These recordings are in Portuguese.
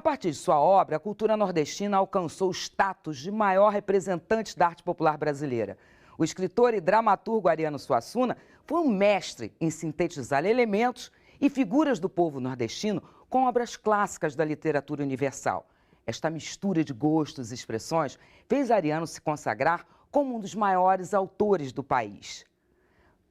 partir de sua obra, a cultura nordestina alcançou o status de maior representante da arte popular brasileira. O escritor e dramaturgo Ariano Suassuna foi um mestre em sintetizar elementos e figuras do povo nordestino com obras clássicas da literatura universal. Esta mistura de gostos e expressões fez Ariano se consagrar como um dos maiores autores do país.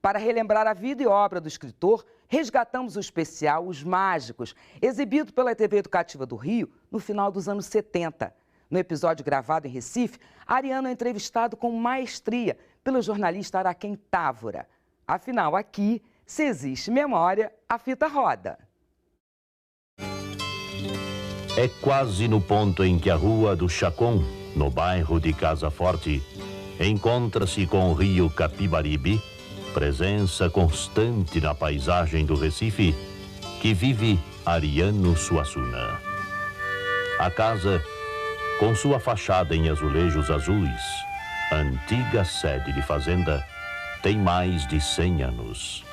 Para relembrar a vida e obra do escritor, resgatamos o especial Os Mágicos, exibido pela TV Educativa do Rio no final dos anos 70. No episódio gravado em Recife, Ariano é entrevistado com maestria pelo jornalista Araquém Távora. Afinal, aqui, se existe memória, a fita roda. É quase no ponto em que a Rua do Chacon, no bairro de Casa Forte, encontra-se com o rio Capibaribe, presença constante na paisagem do Recife, que vive Ariano Suassuna. A casa, com sua fachada em azulejos azuis, antiga sede de fazenda, tem mais de 100 anos.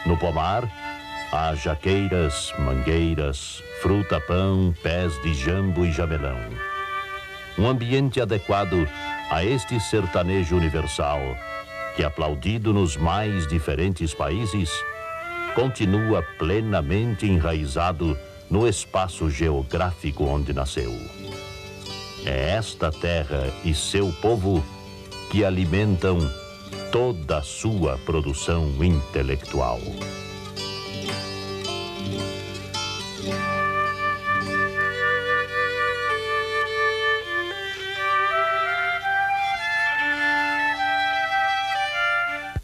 No pomar, há jaqueiras, mangueiras, fruta-pão, pés de jambo e jamelão. Um ambiente adequado a este sertanejo universal, que, aplaudido nos mais diferentes países, continua plenamente enraizado no espaço geográfico onde nasceu. É esta terra e seu povo que alimentam toda a sua produção intelectual.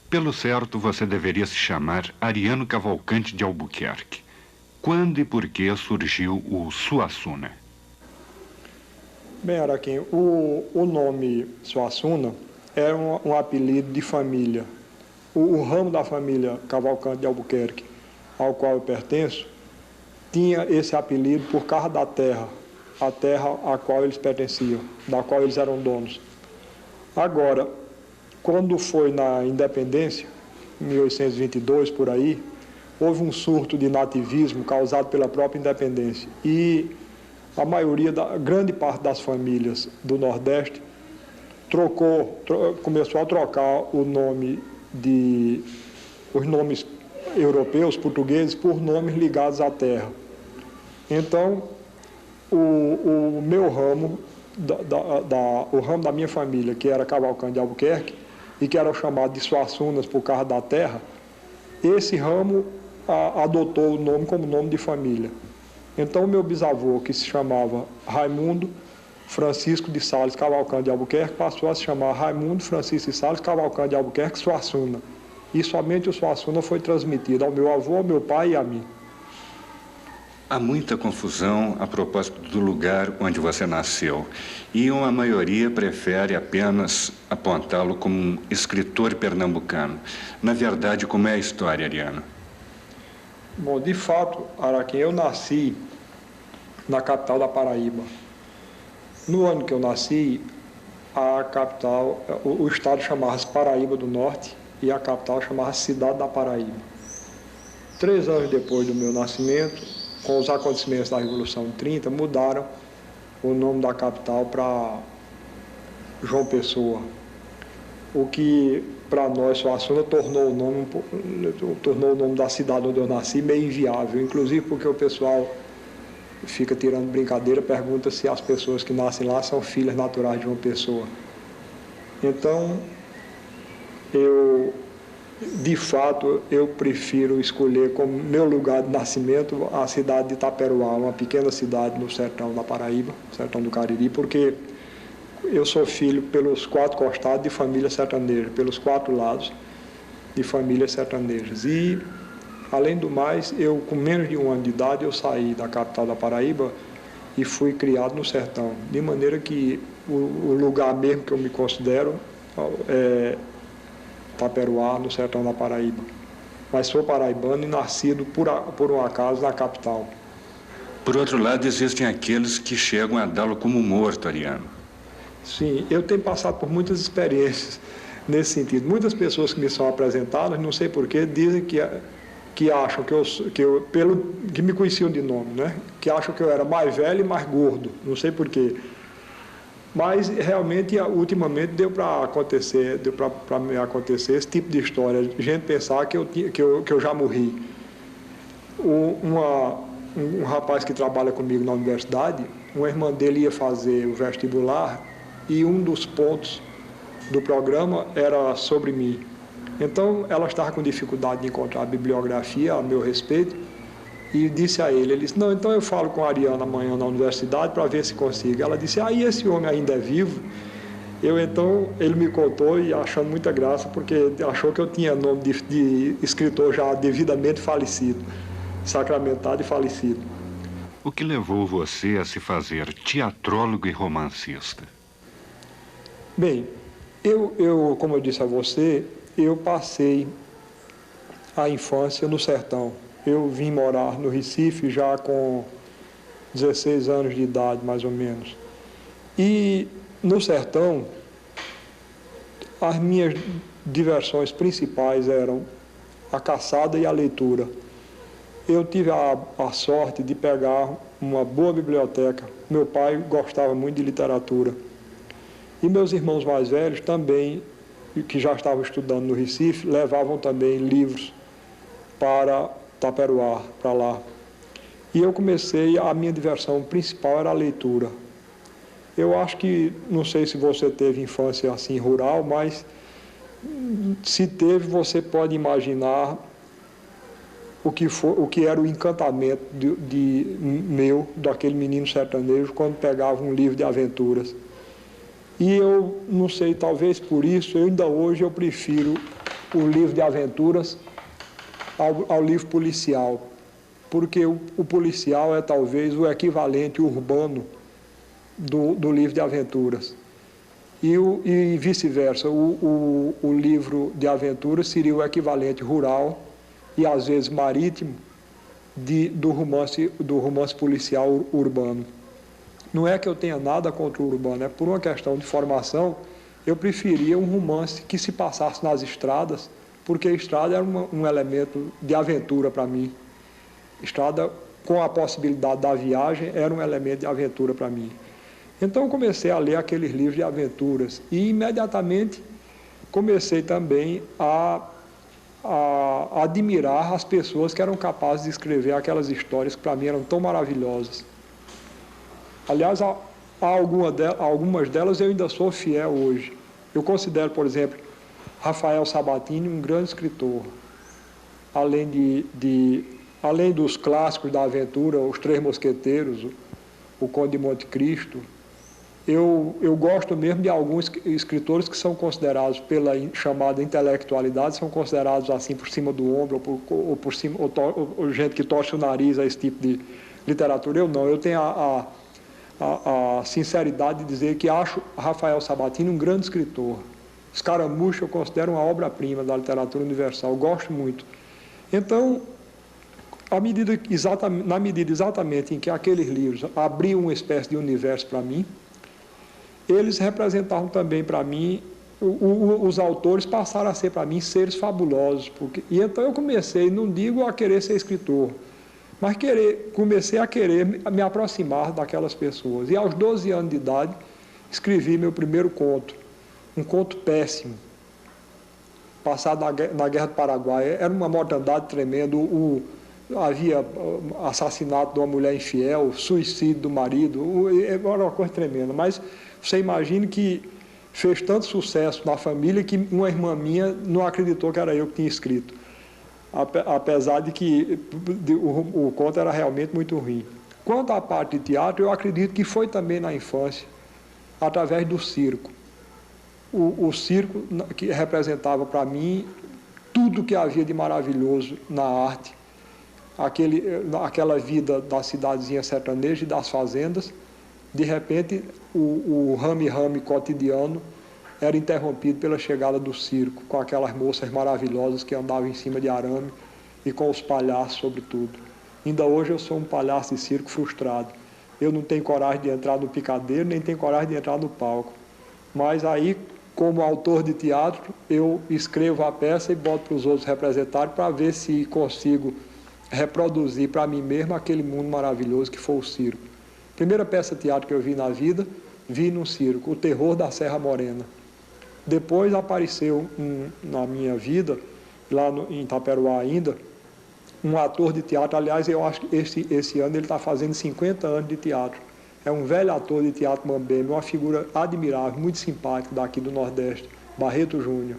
Pelo certo, você deveria se chamar Ariano Cavalcante de Albuquerque. Quando e por que surgiu o Suassuna? Bem, Araquém, o nome Suassuna é um apelido de família. O ramo da família Cavalcante de Albuquerque, ao qual eu pertenço, tinha esse apelido por causa da terra, a terra a qual eles pertenciam, da qual eles eram donos. Agora, quando foi na independência, em 1822, por aí, houve um surto de nativismo causado pela própria independência. E a maioria, grande parte das famílias do Nordeste começou a trocar os nomes europeus, portugueses, por nomes ligados à terra. Então, o meu ramo, o ramo da minha família, que era Cavalcante de Albuquerque, e que era chamado de Suassunas por causa da terra, esse ramo adotou o nome como nome de família. Então, meu bisavô, que se chamava Raimundo Francisco de Sales Cavalcante de Albuquerque, passou a se chamar Raimundo Francisco de Sales Cavalcante de Albuquerque Suassuna. E somente o Suassuna foi transmitido ao meu avô, ao meu pai e a mim. Há muita confusão a propósito do lugar onde você nasceu, e uma maioria prefere apenas apontá-lo como um escritor pernambucano. Na verdade, como é a história, Ariano? Bom, de fato, Araquém, eu nasci na capital da Paraíba. No ano que eu nasci, a capital, o estado chamava-se Paraíba do Norte e a capital chamava-se Cidade da Paraíba. 3 anos depois do meu nascimento, com os acontecimentos da Revolução de 30, mudaram o nome da capital para João Pessoa, o que para nós, Suassuna, tornou o nome da cidade onde eu nasci meio inviável, inclusive porque o pessoal fica tirando brincadeira, pergunta se as pessoas que nascem lá são filhas naturais de João Pessoa. Então, de fato, eu prefiro escolher como meu lugar de nascimento a cidade de Itaperuá, uma pequena cidade no sertão da Paraíba, sertão do Cariri, porque eu sou filho pelos 4 costados de família sertaneja, pelos 4 lados de famílias sertanejas. E, além do mais, eu, com menos de 1 ano de idade, eu saí da capital da Paraíba e fui criado no sertão, de maneira que o lugar mesmo que eu me considero é Itaperuá, no sertão da Paraíba. Mas sou paraibano e nascido por um acaso na capital. Por outro lado, existem aqueles que chegam a dá-lo como morto, Ariano. Sim, eu tenho passado por muitas experiências nesse sentido. Muitas pessoas que me são apresentadas, não sei porquê, dizem que que acham que me conheciam de nome, né? Que acham que eu era mais velho e mais gordo, não sei porquê. Mas realmente, ultimamente, deu para me acontecer esse tipo de história, gente pensar que eu já morri. Um rapaz que trabalha comigo na universidade, uma irmã dele ia fazer o vestibular e um dos pontos do programa era sobre mim. Então, ela estava com dificuldade de encontrar bibliografia a meu respeito e disse a ele, não, então eu falo com a Ariana amanhã na universidade para ver se consigo. Ela disse, e esse homem ainda é vivo? Então, ele me contou e achando muita graça, porque achou que eu tinha nome de escritor já devidamente falecido, sacramentado e falecido. O que levou você a se fazer teatrólogo e romancista? Bem, como eu disse a você, eu passei a infância no sertão. Eu vim morar no Recife já com 16 anos de idade, mais ou menos. E no sertão, as minhas diversões principais eram a caçada e a leitura. Eu tive a sorte de pegar uma boa biblioteca. Meu pai gostava muito de literatura. E meus irmãos mais velhos também, que já estavam estudando no Recife, levavam também livros para Taperoá, para lá. E eu comecei, a minha diversão principal era a leitura. Eu acho que, não sei se você teve infância assim rural, mas se teve, você pode imaginar o que era o encantamento daquele menino sertanejo, quando pegava um livro de aventuras. E eu, não sei, talvez por isso, ainda hoje eu prefiro o livro de aventuras ao livro policial, porque o policial é talvez o equivalente urbano do livro de aventuras. E vice-versa, o livro de aventuras seria o equivalente rural e às vezes marítimo do romance policial urbano. Não é que eu tenha nada contra o urbano, é por uma questão de formação, eu preferia um romance que se passasse nas estradas, porque a estrada era um elemento de aventura para mim. Estrada, com a possibilidade da viagem, era um elemento de aventura para mim. Então, eu comecei a ler aqueles livros de aventuras e, imediatamente, comecei também a admirar as pessoas que eram capazes de escrever aquelas histórias que, para mim, eram tão maravilhosas. Aliás, algumas delas eu ainda sou fiel hoje. Eu considero, por exemplo, Rafael Sabatini um grande escritor. Além dos clássicos da aventura, Os Três Mosqueteiros, O Conde de Monte Cristo, eu gosto mesmo de alguns escritores que são considerados, pela chamada intelectualidade, são considerados assim por cima do ombro, ou gente que torce o nariz a esse tipo de literatura. Eu não, eu tenho a sinceridade de dizer que acho Rafael Sabatini um grande escritor. Escaramucho eu considero uma obra-prima da literatura universal, eu gosto muito. Então, na medida exatamente em que aqueles livros abriam uma espécie de universo para mim, eles representavam também para mim, os autores passaram a ser para mim seres fabulosos. E então eu comecei, não digo a querer ser escritor, mas comecei a querer me aproximar daquelas pessoas. E aos 12 anos de idade, escrevi meu primeiro conto, um conto péssimo, passado na Guerra do Paraguai. Era uma mortandade tremenda, havia assassinato de uma mulher infiel, suicídio do marido, era uma coisa tremenda. Mas você imagine que fez tanto sucesso na família que uma irmã minha não acreditou que era eu que tinha escrito. Apesar de que o conto era realmente muito ruim. Quanto à parte de teatro, eu acredito que foi também na infância, através do circo. O circo que representava para mim tudo que havia de maravilhoso na arte, aquela vida da cidadezinha sertaneja e das fazendas. De repente, o rame-rame cotidiano era interrompido pela chegada do circo, com aquelas moças maravilhosas que andavam em cima de arame e com os palhaços sobretudo. Ainda hoje eu sou um palhaço de circo frustrado. Eu não tenho coragem de entrar no picadeiro, nem tenho coragem de entrar no palco. Mas aí, como autor de teatro, eu escrevo a peça e boto para os outros representarem para ver se consigo reproduzir para mim mesmo aquele mundo maravilhoso que foi o circo. Primeira peça de teatro que eu vi na vida, vi num circo, O Terror da Serra Morena. Depois apareceu na minha vida, lá em Itaperuá ainda, um ator de teatro. Aliás, eu acho que esse ano ele está fazendo 50 anos de teatro. É um velho ator de teatro mambembe, uma figura admirável, muito simpática daqui do Nordeste, Barreto Júnior.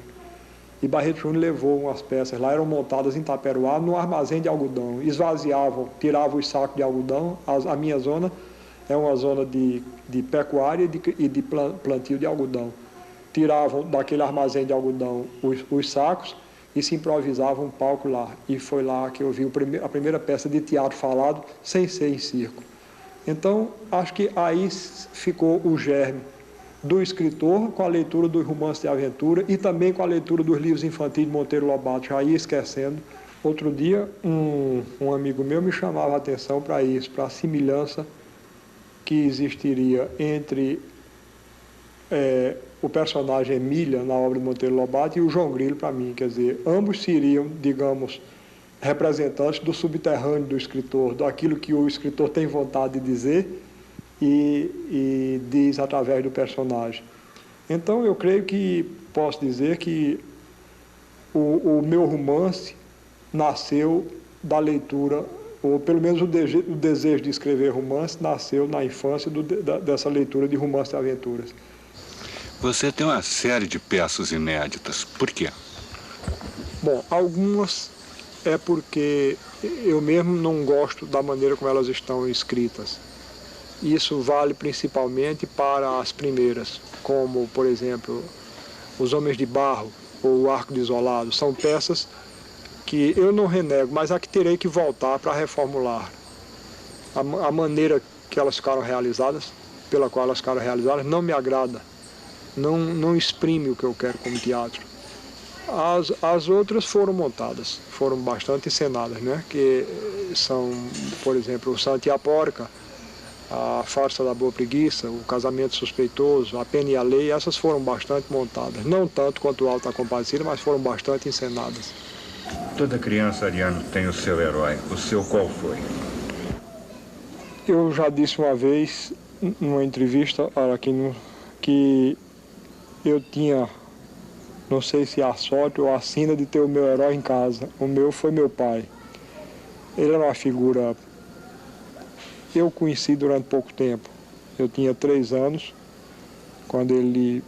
E Barreto Júnior levou umas peças lá, eram montadas em Itaperuá, num armazém de algodão. Esvaziavam, tiravam os sacos de algodão. A minha zona é uma zona de pecuária e de plantio de algodão. Tiravam daquele armazém de algodão os sacos e se improvisava um palco lá. E foi lá que eu vi a primeira peça de teatro falado, sem ser em circo. Então, acho que aí ficou o germe do escritor com a leitura dos romances de aventura e também com a leitura dos livros infantis de Monteiro Lobato, já ia esquecendo. Outro dia, um amigo meu me chamava a atenção para isso, para a semelhança que existiria entre o personagem Emília, na obra de Monteiro Lobato, e o João Grilo, para mim. Quer dizer, ambos seriam, digamos, representantes do subterrâneo do escritor, daquilo que o escritor tem vontade de dizer e diz através do personagem. Então, eu creio que posso dizer que o meu romance nasceu da leitura, ou pelo menos o desejo de escrever romance nasceu na infância dessa leitura de romance de aventuras. Você tem uma série de peças inéditas. Por quê? Bom, algumas é porque eu mesmo não gosto da maneira como elas estão escritas. Isso vale principalmente para as primeiras, como, por exemplo, Os Homens de Barro ou O Arco Desolado. São peças que eu não renego, mas a que terei que voltar para reformular. A maneira que elas ficaram realizadas, pela qual elas ficaram realizadas, não me agrada. Não exprime o que eu quero como teatro. As outras foram montadas, foram bastante encenadas, né? Que são, por exemplo, O Santo e a Porca, A Farsa da Boa Preguiça, O Casamento Suspeitoso, A Pena e a Lei. Essas foram bastante montadas. Não tanto quanto o Alta Compadecida, mas foram bastante encenadas. Toda criança, Ariano, tem o seu herói. O seu qual foi? Eu já disse uma vez, numa entrevista, que eu tinha, não sei se a sorte ou a sina de ter o meu herói em casa. O meu foi meu pai. Ele era uma figura... Eu conheci durante pouco tempo. Eu tinha 3 anos, quando ele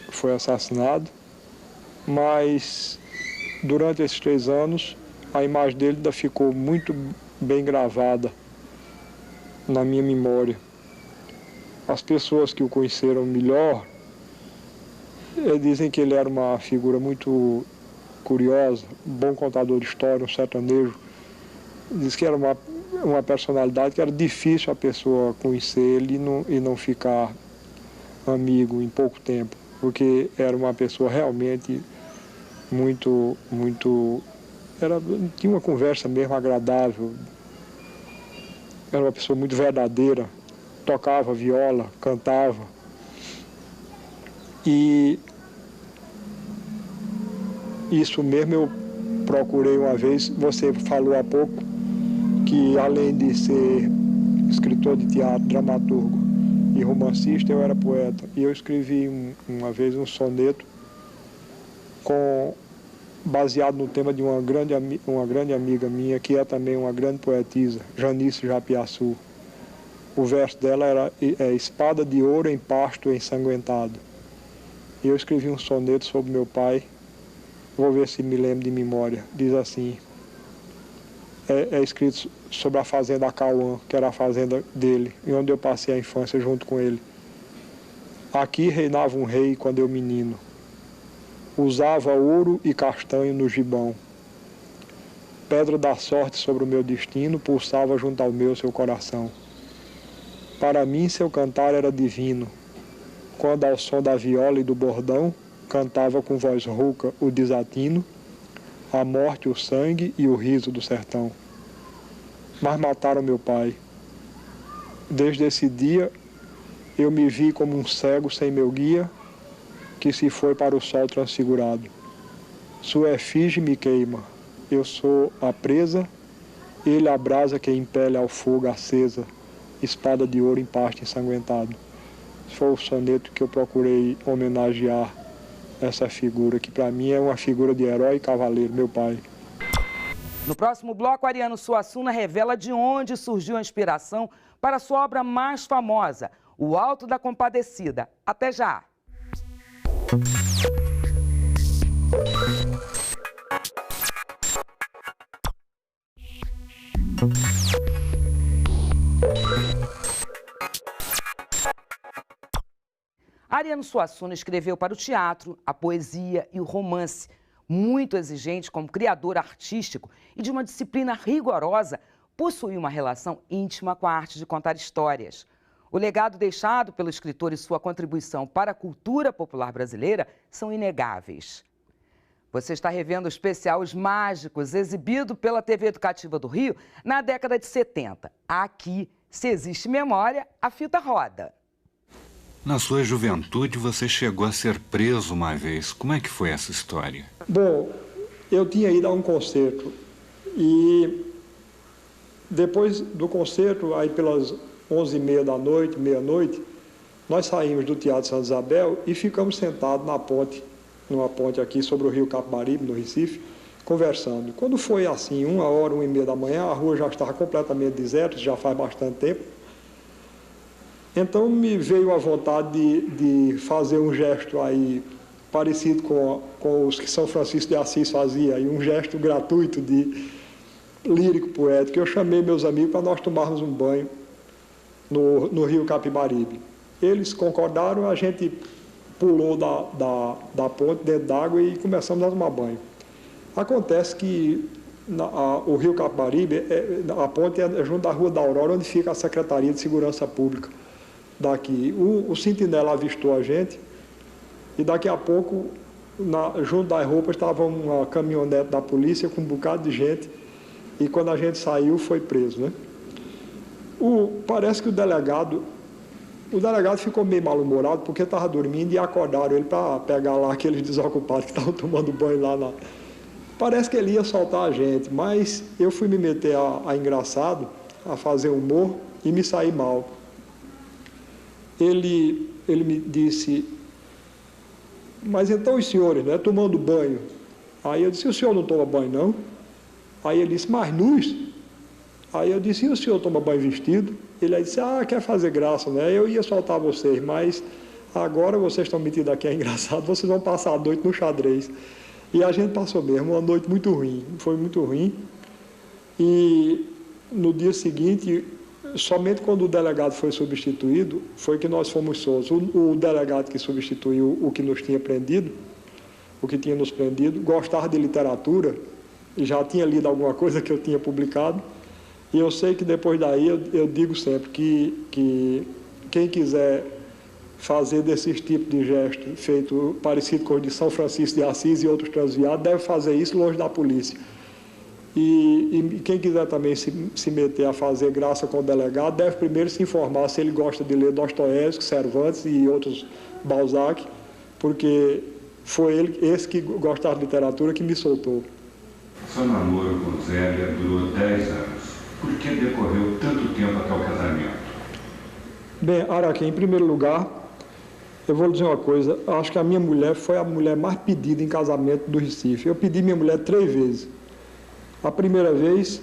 foi assassinado. Mas, durante esses 3 anos, a imagem dele ainda ficou muito bem gravada na minha memória. As pessoas que o conheceram melhor dizem que ele era uma figura muito curiosa, um bom contador de história, um sertanejo. Diz que era uma personalidade que era difícil a pessoa conhecer ele e não ficar amigo em pouco tempo, porque era uma pessoa realmente tinha uma conversa mesmo agradável, era uma pessoa muito verdadeira, tocava viola, cantava. E isso mesmo eu procurei uma vez. Você falou há pouco que, além de ser escritor de teatro, dramaturgo e romancista, eu era poeta. E eu escrevi uma vez um soneto baseado no tema de uma grande amiga minha, que é também uma grande poetisa, Janice Japiaçu. O verso dela era Espada de ouro em pasto ensanguentado. E eu escrevi um soneto sobre meu pai, vou ver se me lembro de memória. Diz assim, é escrito sobre a fazenda Acauã, que era a fazenda dele, e onde eu passei a infância junto com ele. Aqui reinava um rei quando eu menino, usava ouro e castanho no gibão. Pedra da sorte sobre o meu destino pulsava junto ao meu seu coração. Para mim seu cantar era divino, quando ao som da viola e do bordão cantava com voz rouca o desatino, a morte, o sangue e o riso do sertão. Mas mataram meu pai. Desde esse dia eu me vi como um cego sem meu guia, que se foi para o sol transfigurado. Sua efígie me queima, eu sou a presa, ele a brasa que impele ao fogo acesa, espada de ouro em parte ensanguentado. Foi o soneto que eu procurei homenagear essa figura, que para mim é uma figura de herói e cavaleiro, meu pai. No próximo bloco, Ariano Suassuna revela de onde surgiu a inspiração para sua obra mais famosa, O Alto da Compadecida. Até já! Ariano Suassuna escreveu para o teatro, a poesia e o romance. Muito exigente como criador artístico e de uma disciplina rigorosa, possui uma relação íntima com a arte de contar histórias. O legado deixado pelo escritor e sua contribuição para a cultura popular brasileira são inegáveis. Você está revendo o especial Os Mágicos, exibido pela TV Educativa do Rio na década de 70. Aqui, se existe memória, a fita roda. Na sua juventude, você chegou a ser preso uma vez. Como é que foi essa história? Bom, eu tinha ido a um concerto e depois do concerto, aí pelas 11h30 da noite, meia-noite, nós saímos do Teatro Santa Isabel e ficamos sentados na ponte, numa ponte aqui sobre o rio Capibaribe, no Recife, conversando. Quando foi assim, 1h, 1h30 da manhã, a rua já estava completamente deserta, já faz bastante tempo. Então me veio a vontade de fazer um gesto aí parecido com os que São Francisco de Assis fazia, aí um gesto gratuito de lírico poético. Eu chamei meus amigos para nós tomarmos um banho no rio Capibaribe. Eles concordaram, a gente pulou da ponte dentro d'água e começamos a tomar banho. Acontece que o rio Capibaribe, a ponte é junto da Rua da Aurora, onde fica a Secretaria de Segurança Pública daqui. O sentinela avistou a gente e daqui a pouco, junto das roupas, estava uma caminhonete da polícia com um bocado de gente e quando a gente saiu foi preso, né? Parece que o delegado ficou meio mal-humorado porque estava dormindo e acordaram ele para pegar lá aqueles desocupados que estavam tomando banho lá. Parece que ele ia soltar a gente, mas eu fui me meter a engraçado, a fazer humor e me saí mal. Ele me disse, mas então os senhores, né, tomando banho? Aí eu disse, o senhor não toma banho, não? Aí ele disse, mas nus? Aí eu disse, e o senhor toma banho vestido? Ele disse, quer fazer graça, né? Eu ia soltar vocês, mas agora vocês estão metidos aqui, é engraçado, vocês vão passar a noite no xadrez. E a gente passou mesmo, uma noite muito ruim, foi muito ruim. E no dia seguinte, somente quando o delegado foi substituído, foi que nós fomos soltos. O delegado que substituiu o que nos tinha prendido, o que tinha nos prendido, gostava de literatura, e já tinha lido alguma coisa que eu tinha publicado, e eu sei que depois daí eu digo sempre que quem quiser fazer desses tipos de gesto feito parecido com o de São Francisco de Assis e outros transviados, deve fazer isso longe da polícia. E quem quiser também se meter a fazer graça com o delegado, deve primeiro se informar se ele gosta de ler Dostoiévski, Cervantes e outros Balzac, porque foi ele, esse que gostava de literatura, que me soltou. Seu namoro com Zélia durou 10 anos. Por que decorreu tanto tempo até o casamento? Bem, Araquém, em primeiro lugar, eu vou lhe dizer uma coisa, acho que a minha mulher foi a mulher mais pedida em casamento do Recife. Eu pedi minha mulher 3 vezes. A primeira vez,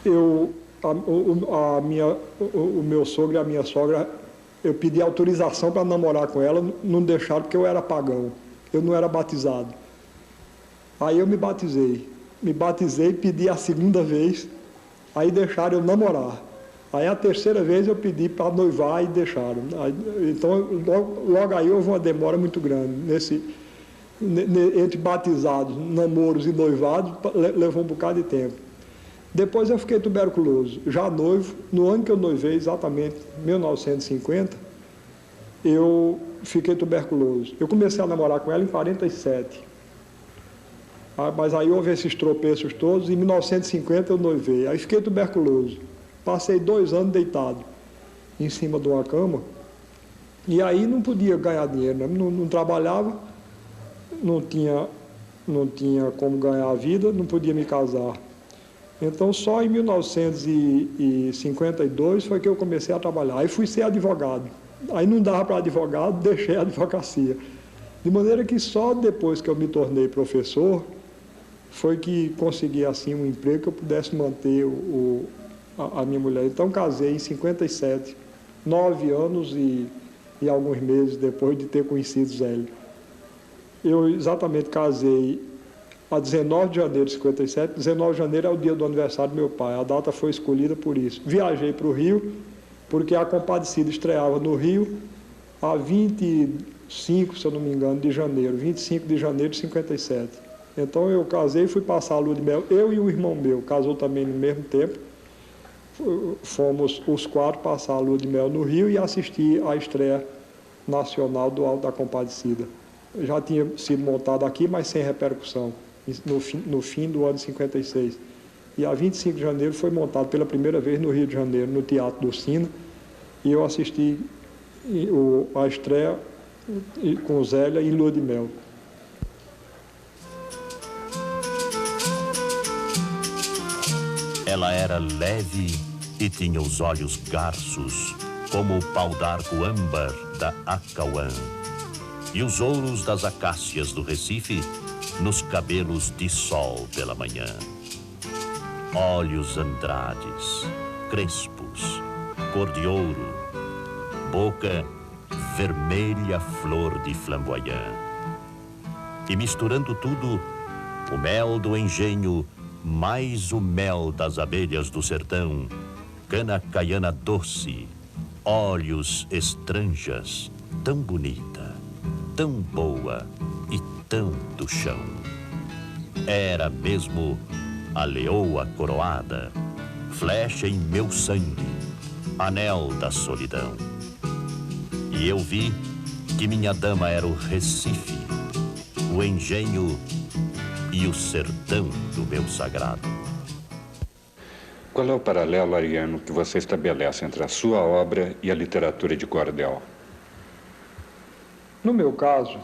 o meu sogro e a minha sogra, eu pedi autorização para namorar com ela, não deixaram porque eu era pagão, eu não era batizado. Aí eu me batizei e pedi a segunda vez, aí deixaram eu namorar. Aí a terceira vez eu pedi para noivar e deixaram. Então, logo aí houve uma demora muito grande. Entre batizados, namoros e noivados, levou um bocado de tempo. Depois eu fiquei tuberculoso. Já noivo, no ano que eu noivei, exatamente, 1950, eu fiquei tuberculoso. Eu comecei a namorar com ela em 47. Mas aí houve esses tropeços todos, em 1950 eu noivei. Aí fiquei tuberculoso. Passei 2 anos deitado em cima de uma cama E aí não podia ganhar dinheiro, né? Não trabalhava, não tinha como ganhar a vida, não podia me casar. Então, só em 1952 foi que eu comecei a trabalhar. Aí fui ser advogado. Aí não dava para advogado, deixei a advocacia. De maneira que só depois que eu me tornei professor, foi que consegui assim um emprego que eu pudesse manter a minha mulher. Então, casei em 57, 9 anos e alguns meses depois de ter conhecido Zélia. Eu exatamente casei a 19 de janeiro de 57, 19 de janeiro é o dia do aniversário do meu pai, a data foi escolhida por isso. Viajei para o Rio, porque a Compadecida estreava no Rio a 25, se eu não me engano, de janeiro, 25 de janeiro de 57. Então eu casei e fui passar a lua de mel, eu e um irmão meu, casou também no mesmo tempo, fomos os 4 passar a lua de mel no Rio e assistir à estreia nacional do Alto da Compadecida. Já tinha sido montado aqui, mas sem repercussão, no fim do ano de 56. E a 25 de janeiro foi montado pela primeira vez no Rio de Janeiro, no Teatro do Sina, e eu assisti a estreia com Zélia em lua de mel. Ela era leve e tinha os olhos garços, como o pau d'arco âmbar da Acauã, e os ouros das acácias do Recife nos cabelos de sol pela manhã. Olhos andrades, crespos, cor de ouro, boca vermelha flor de flamboyant. E misturando tudo, o mel do engenho mais o mel das abelhas do sertão, cana caiana doce, olhos estranjas, tão bonita, tão boa e tão do chão. Era mesmo a leoa coroada, flecha em meu sangue, anel da solidão. E eu vi que minha dama era o Recife, o engenho e o sertão do meu sagrado. Qual é o paralelo, Ariano, que você estabelece entre a sua obra e a literatura de cordel? No meu caso,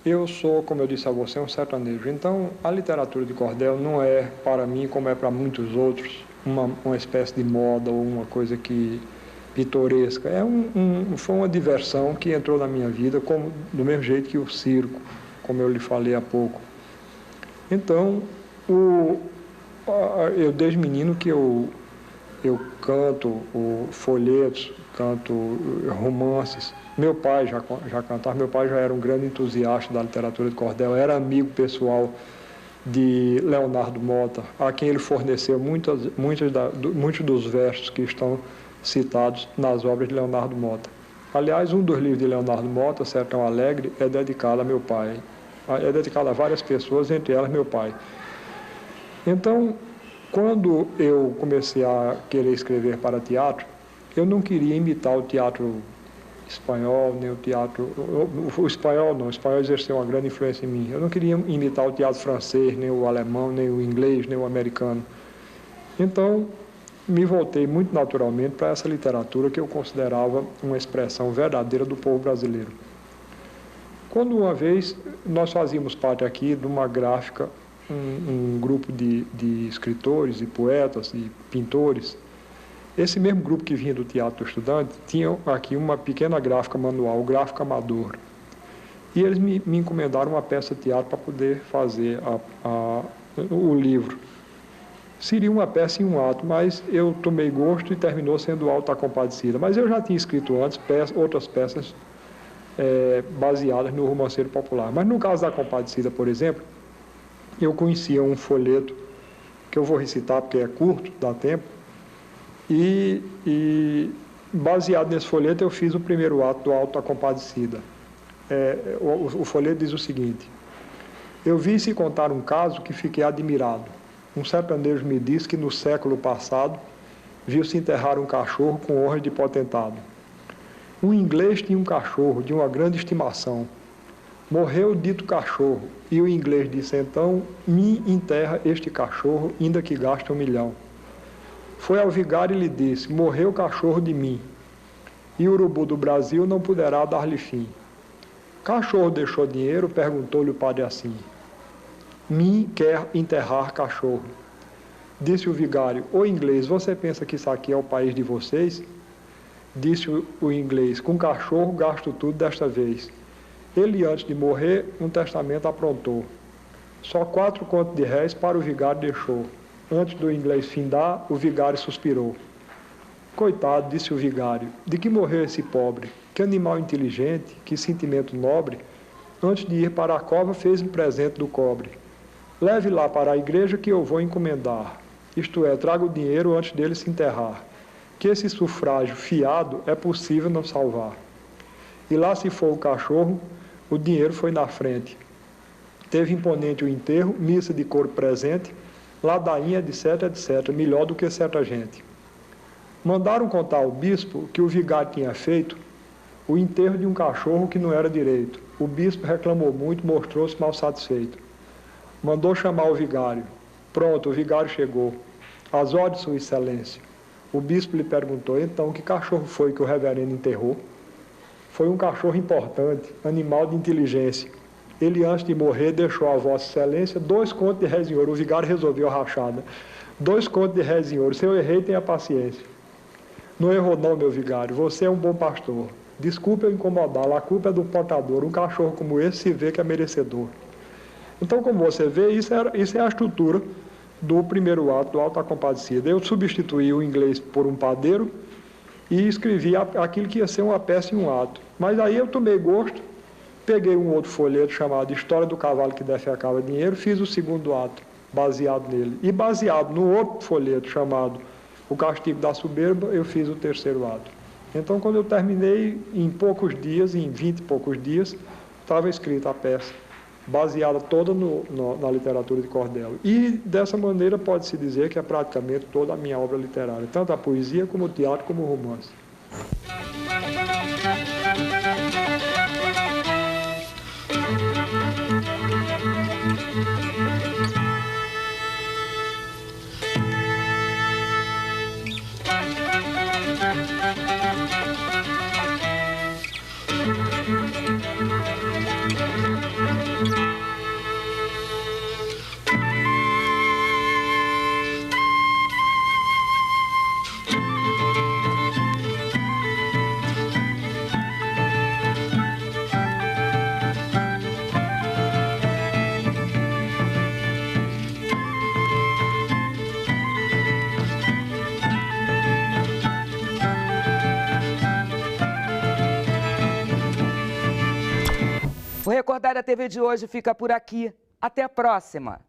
eu sou, como eu disse a você, um sertanejo. Então, a literatura de cordel não é, para mim, como é para muitos outros, uma espécie de moda ou uma coisa que pitoresca. Foi uma diversão que entrou na minha vida, do mesmo jeito que o circo, como eu lhe falei há pouco. Então, eu desde menino que eu canto folhetos, canto romances. Meu pai já cantava, meu pai já era um grande entusiasta da literatura de cordel, era amigo pessoal de Leonardo Mota, a quem ele forneceu muitos dos versos que estão citados nas obras de Leonardo Mota. Aliás, um dos livros de Leonardo Mota, Sertão Alegre, é dedicado a meu pai. É dedicado a várias pessoas, entre elas meu pai. Então, quando eu comecei a querer escrever para teatro, eu não queria imitar o teatro espanhol, nem o teatro... O espanhol não, o espanhol exerceu uma grande influência em mim. Eu não queria imitar o teatro francês, nem o alemão, nem o inglês, nem o americano. Então, me voltei muito naturalmente para essa literatura que eu considerava uma expressão verdadeira do povo brasileiro. Quando uma vez nós fazíamos parte aqui de uma gráfica, um grupo de escritores e poetas e pintores, esse mesmo grupo que vinha do Teatro do Estudante tinha aqui uma pequena gráfica manual, gráfica amador. E eles me encomendaram uma peça de teatro para poder fazer o livro. Seria uma peça em um ato, mas eu tomei gosto e terminou sendo o Alto da Compadecida. Mas eu já tinha escrito antes outras peças baseadas no romanceiro popular. Mas no caso da Compadecida, por exemplo, eu conhecia um folheto, que eu vou recitar porque é curto, dá tempo, e baseado nesse folheto eu fiz o primeiro ato do Alto da Compadecida. O folheto diz o seguinte: eu vi se contar um caso que fiquei admirado. Um sertanejo me disse que no século passado viu-se enterrar um cachorro com honra de potentado. Um inglês tinha um cachorro de uma grande estimação. Morreu dito cachorro, e o inglês disse então: me enterra este cachorro, ainda que gaste 1 milhão. Foi ao vigário e lhe disse: morreu o cachorro de mim. e o urubu do Brasil não poderá dar-lhe fim. Cachorro deixou dinheiro, perguntou-lhe o padre assim: mim quer enterrar cachorro. Disse o vigário: ô inglês, você pensa que isso aqui é o país de vocês? Disse o inglês: com cachorro gasto tudo desta vez. Ele, antes de morrer, um testamento aprontou. Só 4 contos de réis para o vigário deixou. Antes do inglês findar, o vigário suspirou. Coitado, disse o vigário, de que morreu esse pobre? Que animal inteligente, que sentimento nobre. Antes de ir para a cova, fez um presente do cobre. Leve lá para a igreja que eu vou encomendar. Isto é, traga o dinheiro antes dele se enterrar. Que esse sufrágio fiado é possível não salvar. E lá se for o cachorro, o dinheiro foi na frente. Teve imponente o enterro, missa de couro presente, ladainha, etc, etc, melhor do que certa gente. Mandaram contar ao bispo que o vigário tinha feito o enterro de um cachorro que não era direito. O bispo reclamou muito, mostrou-se mal satisfeito. Mandou chamar o vigário. Pronto, o vigário chegou. Às ordens, Sua Excelência. O bispo lhe perguntou: então, que cachorro foi que o reverendo enterrou? Foi um cachorro importante, animal de inteligência. Ele, antes de morrer, deixou a Vossa Excelência 2 contos de réis em ouro. O vigário resolveu a rachada. 2 contos de réis em ouro. Se eu errei, tenha paciência. Não errou não, meu vigário. Você é um bom pastor. Desculpe eu incomodá-lo. A culpa é do portador. Um cachorro como esse se vê que é merecedor. Então, como você vê, isso é a estrutura do primeiro ato do Auto da Compadecida. Eu substituí o inglês por um padeiro e escrevi aquilo que ia ser uma peça e um ato. Mas aí eu tomei gosto, peguei um outro folheto chamado História do Cavalo que Defecava Dinheiro, fiz o segundo ato, baseado nele. E baseado no outro folheto chamado O Castigo da Soberba, eu fiz o terceiro ato. Então, quando eu terminei, em poucos dias, em 20 e poucos dias, estava escrita a peça, baseada toda na literatura de Cordel. E, dessa maneira, pode-se dizer que é praticamente toda a minha obra literária, tanto a poesia, como o teatro, como o romance. O Recordar da TV de hoje fica por aqui. Até a próxima!